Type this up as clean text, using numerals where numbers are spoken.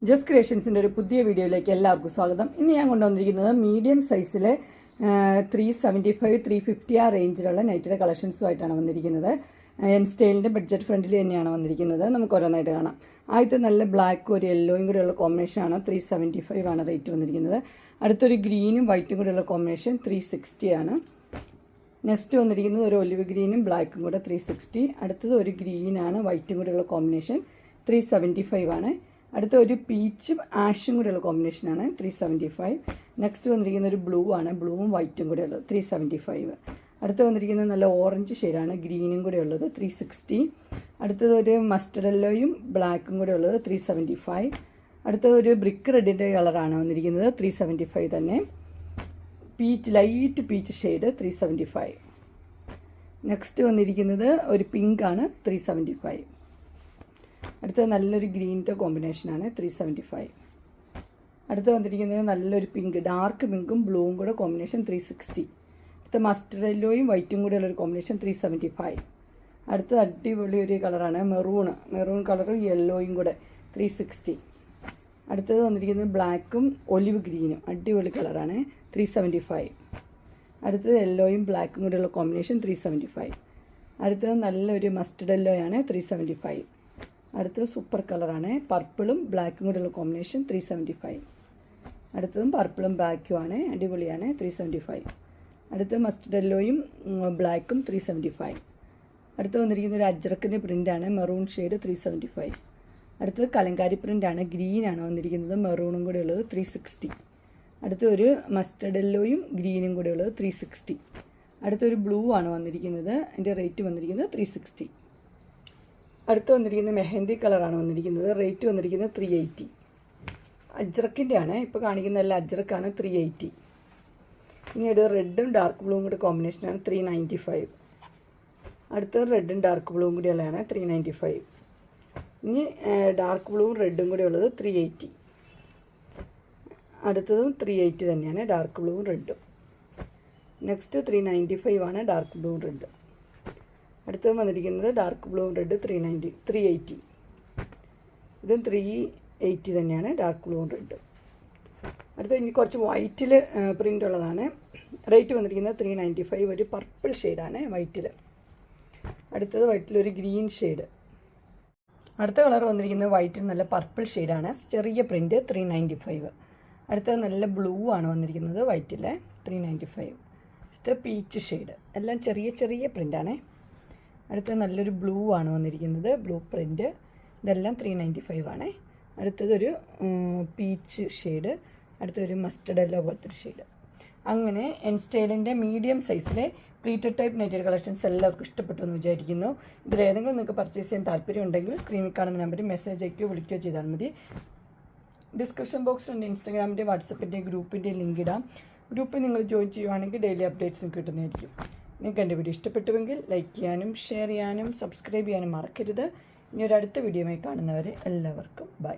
Just ക്രിയേഷൻസിൻ്റെ ഒരു പുതിയ വീഡിയോയിലേക്ക് എല്ലാവർക്കും സ്വാഗതം. ഇന്ന് ഞാൻ കൊണ്ടുവന്നിരിക്കുന്നത് മീഡിയം സൈസിലെ 375 350 ആ റേഞ്ചിലുള്ള നൈറ്റിയുടെ കളക്ഷൻസുമായിട്ടാണ് വന്നിരിക്കുന്നത്. എൻ സ്റ്റൈലിൻ്റെ ബഡ്ജറ്റ് ഫ്രണ്ടിൽ തന്നെയാണ് വന്നിരിക്കുന്നത്. നമുക്ക് ഓരോന്നായിട്ട് കാണാം. ആദ്യത്തെ നല്ല ബ്ലാക്കും ഒരു യെല്ലോയും കൂടെയുള്ള കോമ്പിനേഷനാണ് 375 ആണ് റേറ്റ് വന്നിരിക്കുന്നത്. അടുത്തൊരു ഗ്രീനും വൈറ്റും കൂടെയുള്ള കോമ്പിനേഷൻ 360 ആണ്. നെക്സ്റ്റ് വന്നിരിക്കുന്നത് ഒരു ഒലിവ് ഗ്രീനും ബ്ലാക്കും കൂടെ 360. അടുത്തത് ഒരു ഗ്രീനാണ് വൈറ്റും കൂടെയുള്ള കോമ്പിനേഷൻ 375 ആണ്. അടുത്ത ഒരു പീച്ചും ആഷും കൂടെയുള്ള കോമ്പിനേഷനാണ് 375. നെക്സ്റ്റ് വന്നിരിക്കുന്ന ഒരു ബ്ലൂ ആണ്, ബ്ലൂവും വൈറ്റും കൂടെ ഉള്ളത് 375. അടുത്ത് വന്നിരിക്കുന്നത് നല്ല ഓറഞ്ച് ഷെയ്ഡാണ്, ഗ്രീനും കൂടെ ഉള്ളത് 360. അടുത്തത് ഒരു മസ്റ്റർഡ് യെല്ലോയും ബ്ലാക്കും കൂടെ ഉള്ളത് 375. അടുത്തത് ഒരു ബ്രിക്ക് റെഡിൻ്റെ കളറാണ് വന്നിരിക്കുന്നത് 375 തന്നെ. Light peach shade 375. നെക്സ്റ്റ് വന്നിരിക്കുന്നത് ഒരു പിങ്ക് ആണ് 375. അടുത്തത് നല്ലൊരു ഗ്രീനിൻ്റെ കോമ്പിനേഷനാണ് 375. അടുത്ത് വന്നിരിക്കുന്നത് നല്ലൊരു പിങ്ക്, ഡാർക്ക് പിങ്കും ബ്ലൂവും കൂടെ കോമ്പിനേഷൻ 360. അടുത്ത മസ്റ്റർഡ് യെല്ലോയും വൈറ്റും കൂടെ ഉള്ളൊരു കോമ്പിനേഷൻ 375. അടുത്തത് അടിപൊളി ഒരു കളറാണ് മെറൂൺ കളറും യെല്ലോയും കൂടെ 360. അടുത്തത് വന്നിരിക്കുന്നത് ബ്ലാക്കും ഒലിവ് ഗ്രീനും അടിപൊളി കളറാണ് 375. അടുത്തത് യെല്ലോയും ബ്ലാക്കും കൂടെയുള്ള കോമ്പിനേഷൻ 375. അടുത്തത് നല്ലൊരു മസ്റ്റർഡ് യെല്ലോയാണ് 375. അടുത്തത് സൂപ്പർ കളറാണ്, പർപ്പിളും ബ്ലാക്കും കൂടെയുള്ള കോമ്പിനേഷൻ 375. അടുത്തതും പർപ്പിളും ബ്ലാക്കുമാണ്, അടിപൊളിയാണ് 375. അടുത്തത് മസ്റ്റർഡ് യെല്ലോയും ബ്ലാക്കും 375. അടുത്ത് വന്നിരിക്കുന്ന ഒരു അജ്രക്കിൻ്റെ പ്രിൻ്റാണ്, മെറൂൺ ഷെയ്ഡ് 375. അടുത്തത് കലങ്കാരി പ്രിൻ്റാണ്, ഗ്രീനാണ് വന്നിരിക്കുന്നത്, മെറൂണും കൂടെ ഉള്ളത് 360. അടുത്തൊരു മസ്റ്റർഡ് യെല്ലോയും ഗ്രീനും കൂടെ ഉള്ളത് 360. അടുത്തൊരു ബ്ലൂ ആണ് വന്നിരിക്കുന്നത്, അതിൻ്റെ റേറ്റ് വന്നിരിക്കുന്നത് 360. അടുത്ത് വന്നിരിക്കുന്നത് മെഹന്തി കളറാണ് വന്നിരിക്കുന്നത്, റേറ്റ് വന്നിരിക്കുന്നത് 380. അജ്രക്കിൻ്റെ ആണ് ഇപ്പോൾ കാണിക്കുന്ന എല്ലാ അജ്രക്കാണ് 380. ഇനി അത് റെഡും ഡാർക്ക് ബ്ലൂവും കൂടെ കോമ്പിനേഷനാണ് 395. അടുത്തത് റെഡും ഡാർക്ക് ബ്ലൂവും കൂടി ഉള്ളതാണ് 395. ഇനി ഡാർക്ക് ബ്ലൂവും റെഡും കൂടി ഉള്ളത് 380. അടുത്തതും 380 തന്നെയാണ്, ഡാർക്ക് ബ്ലൂവും റെഡും. നെക്സ്റ്റ് 395 ആണ് ഡാർക്ക് ബ്ലൂവും റെഡും. അടുത്തത് വന്നിരിക്കുന്നത് ഡാർക്ക് ബ്ലൂ റെഡ് 380. ഇതും 380 തന്നെയാണ്, ഡാർക്ക് ബ്ലൂ റെഡ്. അടുത്തത് ഇനി കുറച്ച് വൈറ്റിൽ പ്രിൻ്റ് ഉള്ളതാണ്, റേറ്റ് വന്നിരിക്കുന്നത് 395. ഒരു പർപ്പിൾ ഷെയ്ഡാണ് വൈറ്റിൽ. അടുത്തത് വൈറ്റിലൊരു ഗ്രീൻ ഷെയ്ഡ്. അടുത്ത കളർ വന്നിരിക്കുന്നത് വൈറ്റിൽ നല്ല പർപ്പിൾ ഷെയ്ഡാണ്, ചെറിയ പ്രിൻ്റ് 395. അടുത്തത് നല്ല ബ്ലൂ ആണ് വന്നിരിക്കുന്നത് വൈറ്റിൽ 395. അടുത്തത് പീച്ച് ഷെയ്ഡ്, എല്ലാം ചെറിയ പ്രിൻ്റാണ്. അടുത്തത് നല്ലൊരു ബ്ലൂ ആണ് വന്നിരിക്കുന്നത്, ബ്ലൂ പ്രിൻ്റ്, ഇതെല്ലാം 395 ആണ്. അടുത്തതൊരു പീച്ച് ഷെയ്ഡ്, അടുത്തൊരു മസ്റ്റർഡ് യെല്ലോ പോലത്തെ ഒരു ഷെയ്ഡ്. അങ്ങനെ എൻ സ്റ്റൈലിൻ്റെ മീഡിയം സൈസിലെ പ്ലീറ്റഡ് ടൈപ്പ് നെറ്റഡ് കളക്ഷൻസ് എല്ലാവർക്കും ഇഷ്ടപ്പെട്ടു എന്ന് വിചാരിക്കുന്നു. ഇതിലേതെങ്കിലും നിങ്ങൾക്ക് പർച്ചേസ് ചെയ്യാൻ താല്പര്യമുണ്ടെങ്കിൽ സ്ക്രീനിൽ കാണുന്ന നമ്പറിൽ മെസ്സേജ് അയക്കുകയോ വിളിക്കുകയോ ചെയ്താൽ മതി. ഡിസ്ക്രിപ്ഷൻ ബോക്സിലുണ്ട് ഇൻസ്റ്റാഗ്രാമിൻ്റെ വാട്സപ്പിൻ്റെ ഗ്രൂപ്പിൻ്റെ ലിങ്ക് ഇടാം. ഗ്രൂപ്പിൽ നിങ്ങൾ ജോയിൻ ചെയ്യുവാണെങ്കിൽ ഡെയിലി അപ്ഡേറ്റ്സ് കിട്ടുന്നതായിരിക്കും. നിങ്ങൾക്ക് എൻ്റെ വീഡിയോ ഇഷ്ടപ്പെട്ടുവെങ്കിൽ ലൈക്ക് ചെയ്യാനും ഷെയർ ചെയ്യാനും സബ്സ്ക്രൈബ് ചെയ്യാനും മറക്കരുത്. ഇനി ഒരു അടുത്ത വീഡിയോയുമായി കാണുന്നവരെ എല്ലാവർക്കും ബൈ.